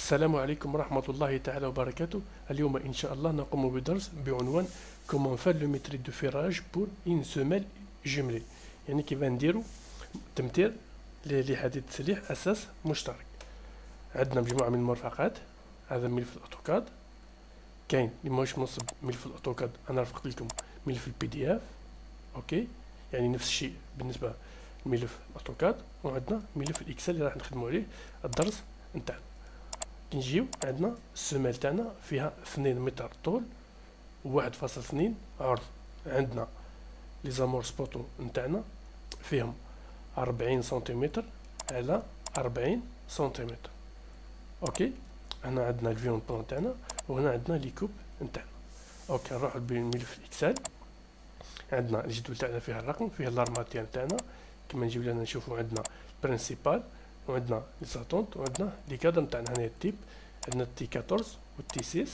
السلام عليكم ورحمة الله تعالى وبركاته. اليوم إن شاء الله نقوم بدرس بعنوان Comment faire le métier de ferrage pour une semelle jumelée. يعني كيف نديرو تمتير لحديد تسليح أساس مشترك. عندنا مجموعة من المرفقات. هذا ملف الأوتوكاد. كاين اللي ماهوش منصب ملف الأوتوكاد، أنا رفقت لكم ملف البي دي اف. أوكي، يعني نفس الشيء بالنسبة لملف الأوتوكاد. وعندنا ملف الإكسل اللي راح نخدمو عليه الدرس نتاعنا. كي نجيو عندنا السمال تاعنا فيها 2 متر طول و1.2 عرض. عندنا لي زامور سبوتو نتاعنا فيهم 40 سنتيمتر على 40 سنتيمتر. اوكي، هنا عندنا الفيون بلان تاعنا، وهنا عندنا لي كوب نتاعنا. اوكي، نروحو لملف الاكسل. عندنا الجدول تاعنا فيها الرقم، فيها الارماتير تاعنا. كما نجيو لهنا نشوفو عندنا برينسيبال، وعندنا لي زاتونت، وعندنا لي كادر نتاعنا. هنا التيب عندنا التي 14 والتي 6.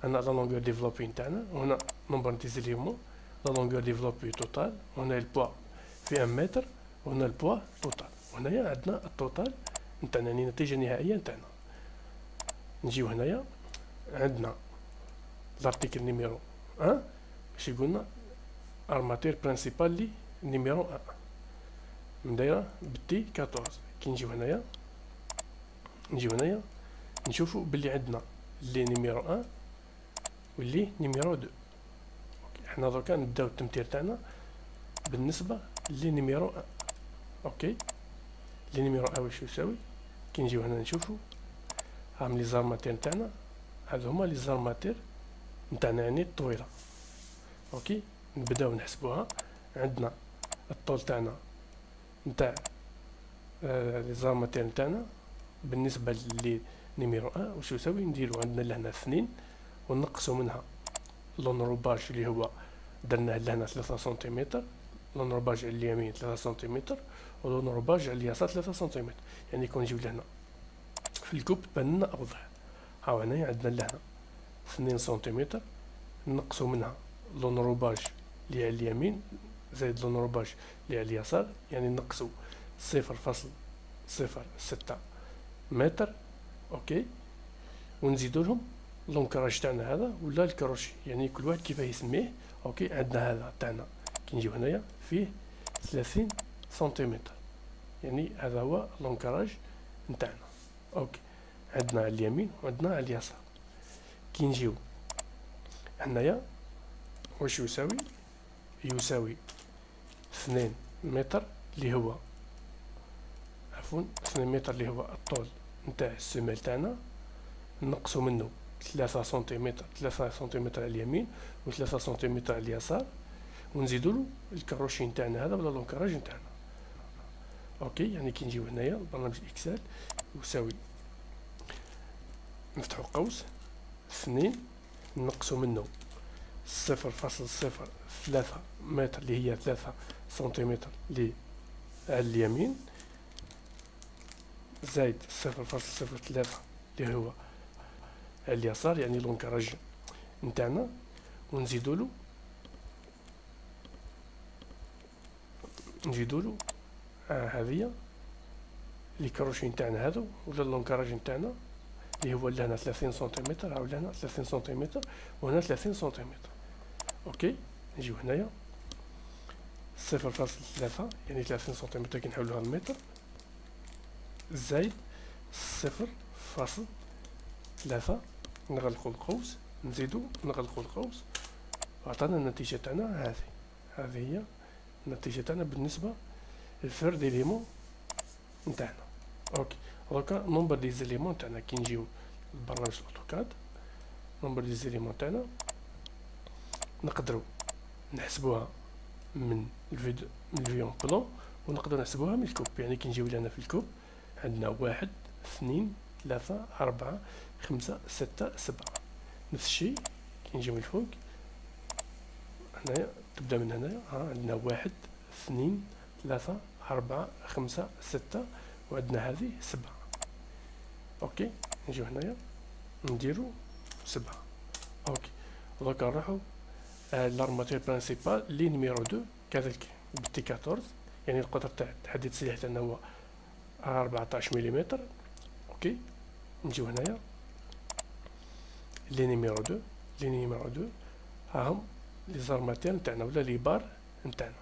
هنا لا لونغور ديفلوبي نتاعنا، وهنا نومبر دي زيليمون لا لونغور ديفلوبي توتال، وهنا البوا في 1 متر، وهنا البوا توتال، وهنايا عندنا التوتال نتاعنا، يعني النتيجة النهائية نتاعنا. نجيو هنايا عندنا لارتيكل نيميرو 1 باش يقولنا ارماتير برينسيبال لي نيميرو 1 مدايره بالتي 14. كي نجيو هنايا نشوفوا باللي عندنا لي نيميرو 1 واللي نيميرو 2. اوكي، حنا دركا نبداو التمثيل تاعنا بالنسبه لي نيميرو 1. اوكي، لي نيميرو 1 واش يساوي؟ كي نجيو هنا نشوفوا هام لي زارماتير تاعنا، هادو هما لي زارماتير نتاعنا يعني الطويله. اوكي، نبداو نحسبوها. عندنا الطول تاعنا نتاع لي زارماتير نتاعنا بالنسبه لي نيميرو 1 واش يساوي؟ نديرو عندنا لهنا 2 ونقصو منها لونروباج اللي هو درناه لهنا 3 سنتيمتر، لونروباج على اليمين 3 سنتيمتر، ولونروباج على اليسار 3 سنتيمتر. يعني كون نجيو لهنا في الكوب تبان لنا اوضح. هاو هنايا عندنا لهنا 2 سنتيمتر، نقصو منها لونروباج اللي على اليمين زائد لونروباج اللي على اليسار، يعني نقصو 0.06 متر. اوكي، ونزيدو لهم لونكراج تاعنا هذا ولا الكروشي، يعني كل واحد كيفاه يسميه. اوكي، عندنا هذا تاعنا كي نجيو هنايا فيه 30 سنتيمتر، يعني هذا هو لونكراج نتاعنا. اوكي، عندنا على اليمين وعندنا على اليسار. كي نجيو هنايا واش يساوي؟ يساوي 2 متر اللي هو 2 متر اللي هو الطول نتاع السمال تاعنا، نقصو منه 3 سنتيمتر على اليمين و3 سنتيمتر على اليسار، ونزيدو له الكروشي نتاعنا هذا ولا لونكراج نتاعنا. اوكي، يعني كي نجيو هنايا برنامج اكسل يساوي نفتحو قوس 2 نقصو منه 0.03 متر اللي هي 3 سنتيمتر اللي على اليمين، زائد 0.03 اللي هو على اليسار يعني لونكراج نتاعنا، ونزيدو له هذه لي كروشي نتاعنا هذو ولا لونكراج نتاعنا اللي هو لهنا 30 سنتيمتر، هاو لهنا 30 سنتيمتر وهنا 30 سنتيمتر. اوكي، نجيو هنايا 0.3 يعني 30 سنتيمتر كي نحولوها لمتر، زائد 0.3 نغلقو القوس، نزيدو نغلقو القوس، وعطانا النتيجة تاعنا هذه هي النتيجة تاعنا بالنسبة للفر ديليمون نتاعنا. اوكي، دوكا نومبر دي زيليمون تاعنا كي نجيو لبرنامج الاوتوكاد، نومبر دي زيليمون تاعنا نقدرو نحسبوها من الفيون بلون، ونقدرو نحسبوها من الكوب. يعني كي نجيو لهنا في الكوب عندنا 1 2 3 4 5 6 7. نفس الشيء كي نجيو من الفوق هنايا تبدا من هنايا عندنا 1 2 3 4 5 6 وعندنا هذه 7. اوكي، نجيو هنايا نديرو 7. اوكي، دوكا نروحو لارماتير برينسيبال لي نيميرو 2 كذلك بالتي 14، يعني القطر تاع تحديد السلاح تاعنا هو 14 ملم. اوكي، نجيو هنايا لي نيميرو 2 لي نيميرو 2 هاهم لي زارماتير نتاعنا ولا لي بار نتاعنا،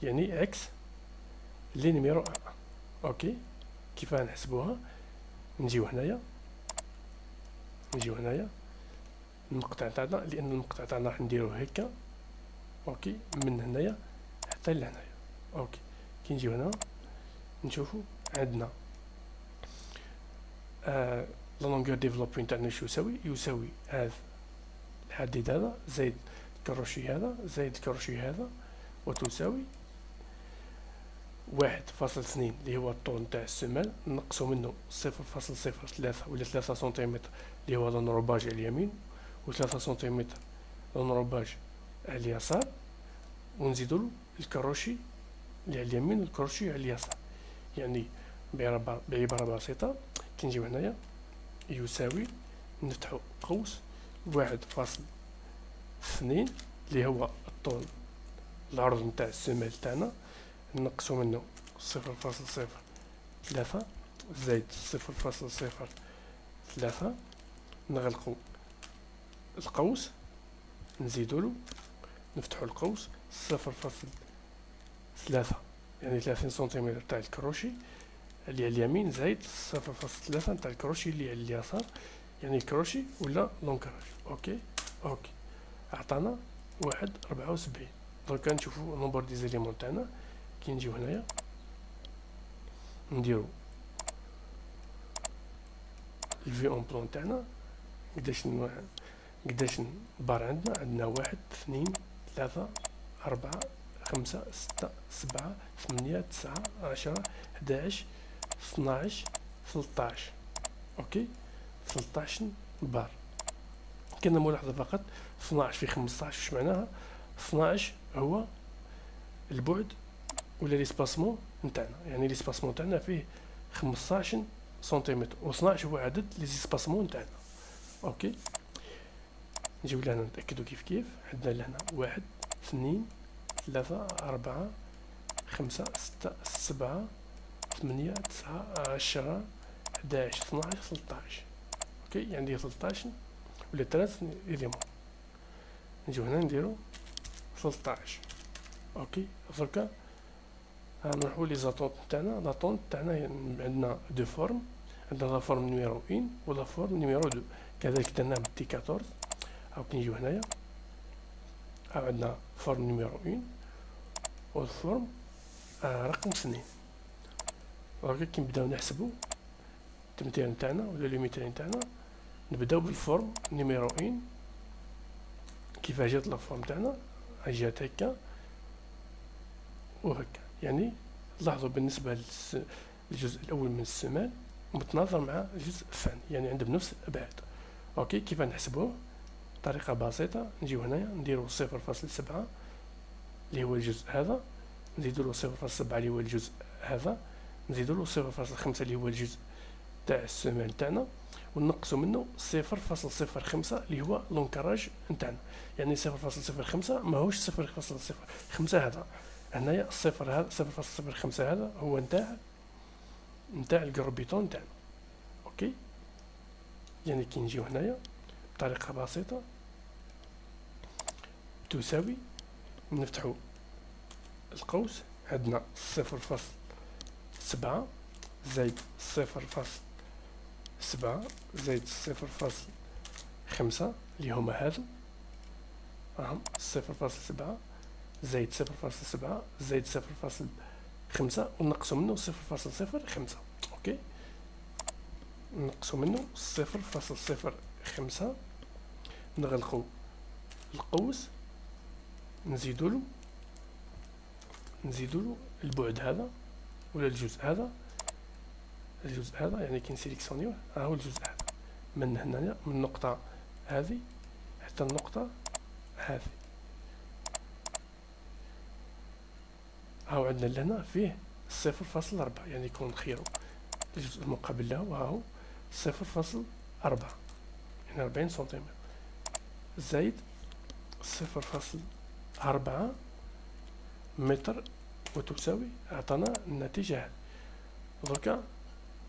يعني عكس لي نيميرو 1. اوكي كيف نحسبوها؟ نجيو هنايا المقطع تاعنا، لان المقطع تاعنا راح نديرو هكا. اوكي من هنايا حتى لهنايا. اوكي كي نجيو هنا نشوفو عندنا لا لونغور ديفلوبين تاعنا شو يساوي هذا الحديد هذا زائد الكروشي هذا زائد الكروشي هذا، وتساوي 1.2 اللي هو الطول نتاع السمال، نقصو منه 0.03 ولا 3 سنتيمتر اللي هو لونروباج على اليمين، و3 سنتيمتر لونروباج على اليسار، ونزيدو الكروشي اللي على اليمين والكروشي على اليسار. يعني بعبارة بسيطة كي نجيو هنايا يساوي نفتحو قوس 1.2 اللي هو الطول العرض نتاع السمال تاعنا، نقصو منه 0.03 زائد 0.03، نغلقو القوس، نزيدولو نفتحو القوس 0.3 يعني 30 سنتيمتر تاع الكروشي اللي على اليمين زائد 0.3 نتاع الكروشي اللي على اليسار، يعني الكروشي ولا لونكراج. اوكي عطانا 1.74. دركا نشوفو نومبر دي زيليمون تاعنا. كي نجيو هنايا نديرو الفي اون بلون تاعنا، قداش بار عندنا 1 2 3 4 5 6 7 8 9 10 11 12 13. اوكي 13 بار. كاين ملاحظة فقط 12 في 15 واش معناها؟ 12 هو البعد ولا ليسباسمون نتاعنا، يعني ليسباسمون تاعنا فيه 15 سنتيمتر، و 12 هو عدد لي زيسباسمون تاعنا. اوكي نجيو لهنا نتاكدو كيف عندنا لهنا 1 2 3 4 5 6 7 8 9 10 11 12 13. اوكي يعني 13 ولا 3 إليمون. نجيو هنا نديرو 13. اوكي دركا نروحو لي زاطونط تاعنا. لاطونط تاعنا عندنا دو فورم، عندنا لا فورم نيميرو 1 و لا فورم نيميرو 2، كذلك درناه بالتي 14. او كي نجيو هنايا عندنا فورم نيميرو 1 و الفورم رقم 2. دركا كي نبداو نحسبو التمثيل نتاعنا ولا ليميتري نتاعنا، نبداو بالفورم نيميرو 1. كيفاش جات لا فورم تاعنا؟ جات هكا وهكا، يعني لاحظوا بالنسبة للجزء الأول من السمال متناظر مع الجزء الثاني، يعني عنده بنفس الأبعاد. أوكي كيف نحسبوه؟ طريقة بسيطة، نجيو هنايا نديرو 0.7 اللي هو الجزء هذا، نزيدولو 0.7 اللي هو الجزء هذا، نزيدولو 0.5 اللي هو الجزء تاع السمال تاعنا، ونقصو منه 0.05 اللي هو لونكراج نتاعنا. يعني 0.05 ماهوش 0.05 هذا، هنايا الصفر هذا 0.05 هذا هو نتاع الكروبيتون تاعنا. اوكي يعني كي نجيو هنايا بطريقة بسيطة تساوي، نفتحو القوس، عندنا 0.7 زائد 0.7 زائد 0.5 اللي هما هادو، راهم 0.7 زائد 0.7 زائد 0.5 ونقصو منه 0.05. اوكي نقصو منه 0.05، نغلقو القوس، نزيدولو البعد هذا ولا الجزء هذا، يعني كي نسيليكسيونيوه هو الجزء هذا من هنايا، من النقطة هذه حتى النقطة هذه. هاو عندنا لهنا فيه 0.4، يعني يكون نخيرو الجزء المقابل له وهاو 0.4 يعني 40 سنتيمتر زائد 0.4 متر، وتساوي عطانا النتيجة هذه. دركا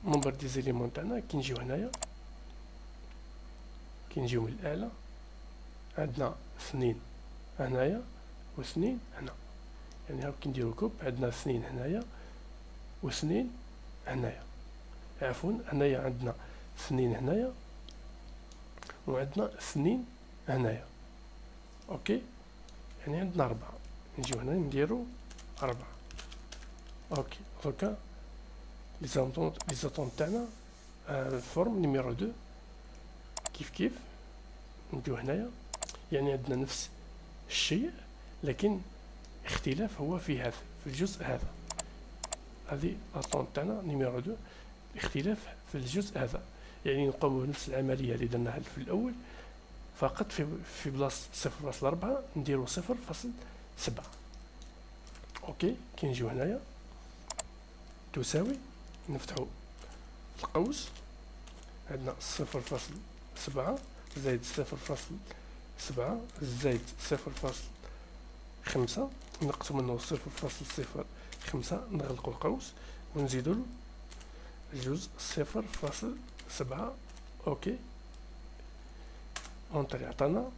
نمبر دي زيليمون تاعنا كي نجيو هنايا كي نجيو من الأعلى عندنا 2 هنايا و2 هنا، يعني هاو كي نديرو كوب عندنا 2 هنايا و2 هنايا، عفوا هنايا عندنا 2 هنايا وعندنا 2 هنايا. اوكي، يعني عندنا 4. نجيو هنا نديرو 4. اوكي، دوكا لي زاتون تاعنا الفورم نيميرو 2 كيف نجيو هنايا، يعني عندنا نفس الشيء لكن اختلاف هو في هذا، في الجزء هذا. هذه لاطون تاعنا نيميرو 2، الاختلاف في الجزء هذا، يعني نقوم بنفس العملية اللي درناها في الأول، فقط في بلاصة 0.4 نديرو 0.7. اوكي، كي نجيو هنايا تساوي، نفتحو القوس، عندنا 0.7 زائد 0.7 زائد 0.5 نقص منه 0.05، نغلقو القوس ونزيدو له الجزء 0.7. اوكي، اونتري عطانا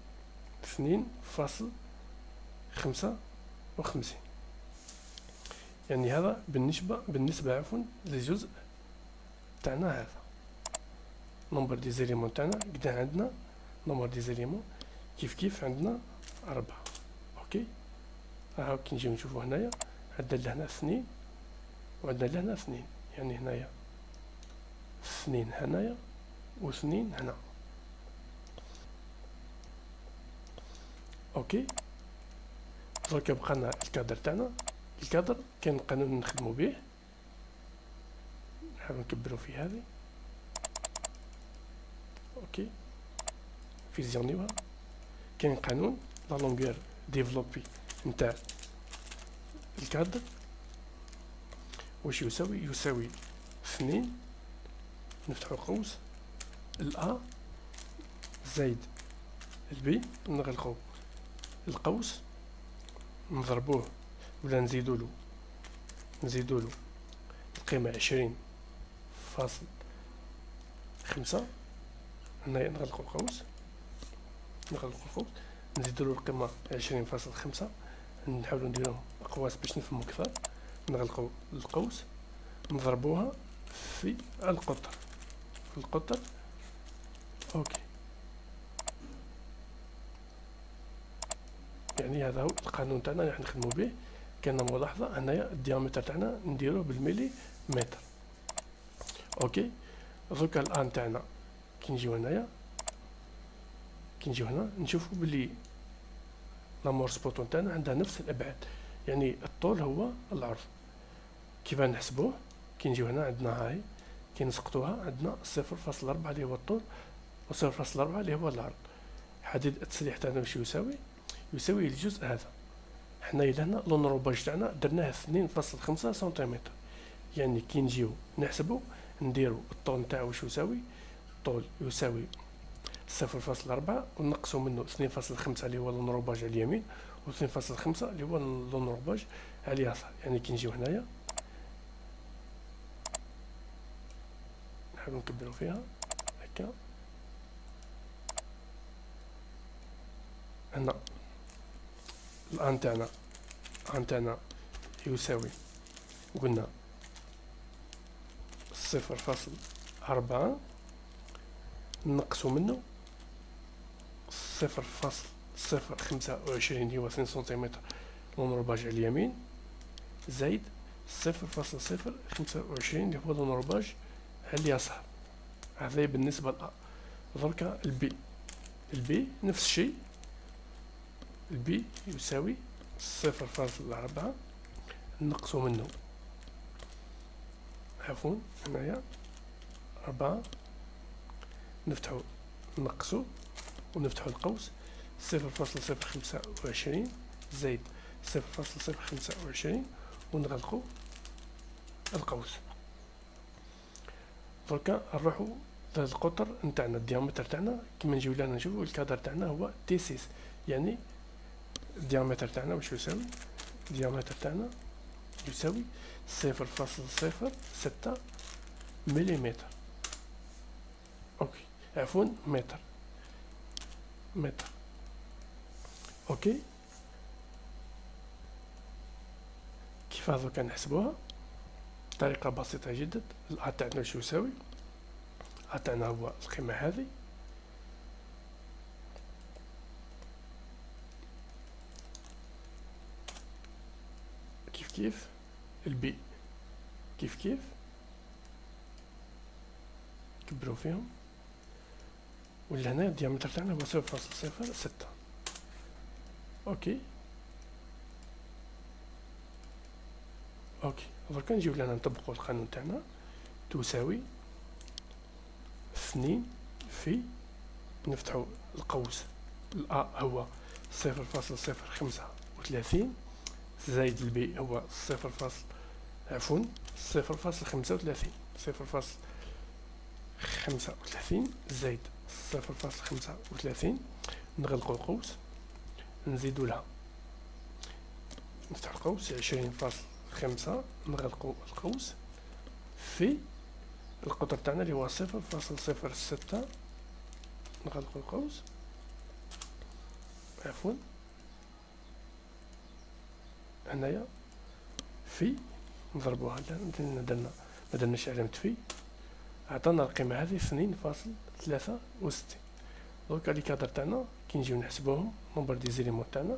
2.55، يعني هذا بالنسبة عفوا للجزء تاعنا هذا. نمبر دي زيليمون تاعنا قدا عندنا نمبر دي زيليمون كيف عندنا 4. اوكي، هاو كي نجيو نشوفو هنايا عندنا لهنا 2 وعندنا لهنا 2، يعني هنايا 2 هنايا و2 هنا. اوكي، درك بقانا الكادر تاعنا. الكادر كاين قانون نخدمو به، نحاول نكبرو في هذه. اوكي، فيزيونيوها. كاين قانون لا لونغور ديفلوبي نتاع الكادر واش يساوي 2 نفتحو قوس الأ زائد البي، نغلقو القوس نضربوه ولا نزيدولو القيمة 20.5. هنايا نغلقو القوس نزيدولو القيمة 20.5. نحاولو نديرو أقواس باش نفهمو أكثر. نغلقو القوس نضربوها في القطر. اوكي، يعني هذا هو القانون تاعنا اللي راح نخدمو به. كاين ملاحظة هنايا الديامتر تاعنا نديروه بالملي متر. اوكي، دوكا الان تاعنا كي نجيو هنا نشوفو بلي لامور سبوتون تاعنا عندها نفس الابعاد، يعني الطول هو العرض. كيف نحسبوه؟ كي نجيو هنا عندنا هاي كي نسقطوها عندنا 0.4 اللي هو الطول و 0.4 اللي هو العرض. حديد التسليح تاعنا واش يساوي الجزء هذا. حنا الى هنا لونروباج تاعنا درناه 2.5 سنتيمتر، يعني كي نجيو نحسبو نديرو الطول نتاعو واش يساوي. الطول يساوي 0.4 ونقصو منه 2.5 اللي هو لونروباج على اليمين و 2.5 اللي هو لونروباج على اليسار. يعني كي نجيو هنايا نحاولو نكبرو فيها هكا. هنا الان تاعنا يساوي قلنا 0.4 نقصو منه 0.025 اللي هو 2 سنتيمتر لونروباج على اليمين زائد 0.025 اللي هو لونروباج على اليسار. هذا بالنسبة لأ. دركا البي نفس الشيء، البي يساوي 0.4 نقصو منه عفوا هنايا 4 نفتحو نقصو ونفتحو القوس 0.025 زائد 0.025 ونغلقو القوس. دركا نروحو للقطر نتاعنا الديامتر تاعنا. كيما نجيو لهنا نشوفو الكادر تاعنا هو T6، يعني الديامتر تاعنا واش يساوي. الديامتر تاعنا يساوي 0.06 مليمتر. اوكي، عفوا متر. متر. اوكي، كيف هذا كنحسبوها؟ طريقة بسيطة جدا. الأ تاعنا واش يساوي؟ الأ تاعنا هو القيمة هذه كيف البي كيف كبروا فيهم، ولا هنا الديامتر تاعنا هو 0.06. اوكي درك نجيو لهنا نطبقوا القانون تاعنا، تساوي 2 في، نفتحوا القوس، الأ هو 0.035 زائد البي هو 0.35 زائد 0.35. نغلقوا القوس، نزيدوا لها، نفتح القوس 20.5، نغلقوا القوس في القطر تاعنا اللي هو 0.06، نغلقوا القوس، عفوا هنايا في، نضربوها، ما درناش علامة في، عطانا القيمة هذه 2.63. دونك لي كادر تاعنا كي نجيو نحسبوهم نومبر دي زيليمون تاعنا،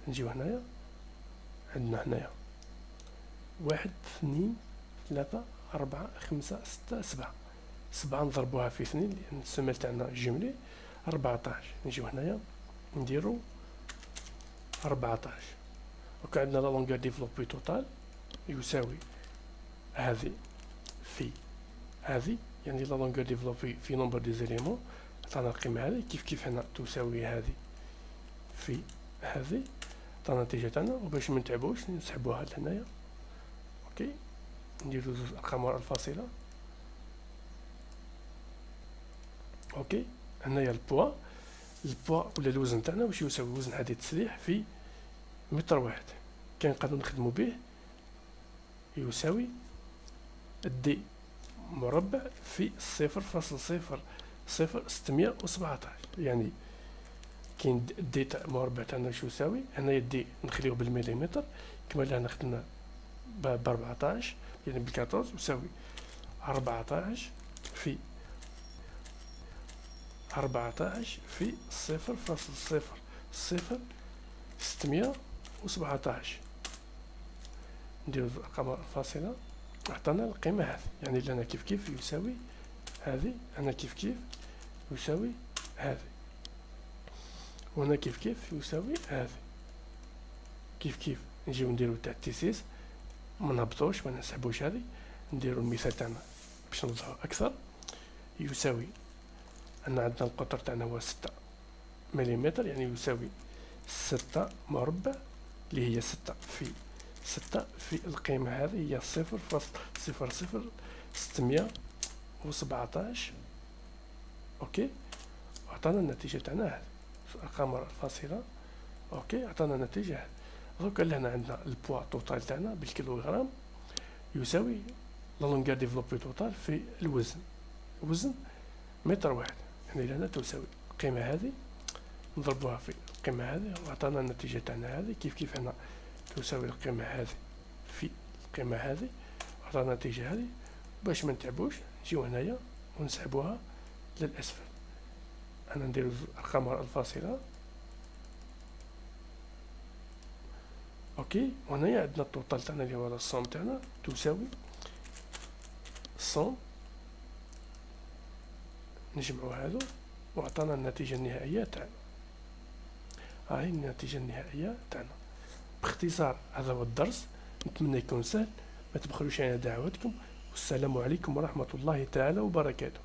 نجيو هنايا، عندنا هنايا 1 2 3 4 5 6 7 نضربوها في 2 لأن السمال تاعنا جملي 14. نجيو هنايا نديرو 14. دونك عندنا لا لونغور ديفلوبي توتال يساوي هذه في هذه، يعني لا لونغور ديفلوبي في نومبر دي زيليمون، عطانا القيمة هذه كيف هنا تساوي هذه في هذه، عطانا النتيجة تاعنا. وباش منتعبوش نسحبوها لهنايا. اوكي، نديرو زوج ارقام وراء الفاصلة. اوكي، هنايا البوا ولا الوزن تاعنا واش يساوي؟ وزن حديد التسليح في متر واحد، كان قانون نخدمو به يساوي الدي مربع في 0.00617. يعني كاين الدي تاع مربع تاعنا واش يساوي؟ هنايا الدي نخليوه بالمليمتر، كما اللي خدمنا ب 14 يعني بال 14 يساوي 14 في 0.00617. نديرو الارقام الفاصله، عطانا القيمه هذه، يعني لنا كيف يساوي هذه، هنا كيف يساوي هذه، وهنا كيف يساوي هذه. كيف نجيو نديرو تاع التيسيس، ما نهبطوش ما نسحبوش هذه، نديرو المثال تاعنا باش نوضحو اكثر. يساوي ان عندنا القطر تاعنا هو 6 مليمتر، يعني يساوي 6 مربع اللي هي 6 في القيمة هذه هي 0.00617. اوكي، وعطانا النتيجة تاعنا هذه الارقام الفاصلة. اوكي، عطانا النتيجة هذه. دونك هنا عندنا البوا توتال تاعنا بالكيلوغرام يساوي لا لونغور ديفلوبي توتال في الوزن متر واحد، يعني لهنا تساوي القيمة هذه نضربوها في القيمة هذه وعطانا النتيجة تاعنا هذه كيف هنا تساوي القيمة هذه في القيمة هذه وعطانا النتيجة هذه. باش ما نتعبوش نجيو هنايا ونسحبوها للأسفل. أنا نديرو الأرقام الفاصلة. اوكي، وهنايا عندنا التوتال تاعنا اللي هو الصوم تاعنا تساوي الصوم، نجمعو هادو وعطانا النتيجة النهائية تاعنا. هاي النتيجة النهائية تاعنا. باختصار هذا هو الدرس، نتمنى يكون سهل، ما تبخلوش على دعواتكم، والسلام عليكم ورحمة الله تعالى وبركاته.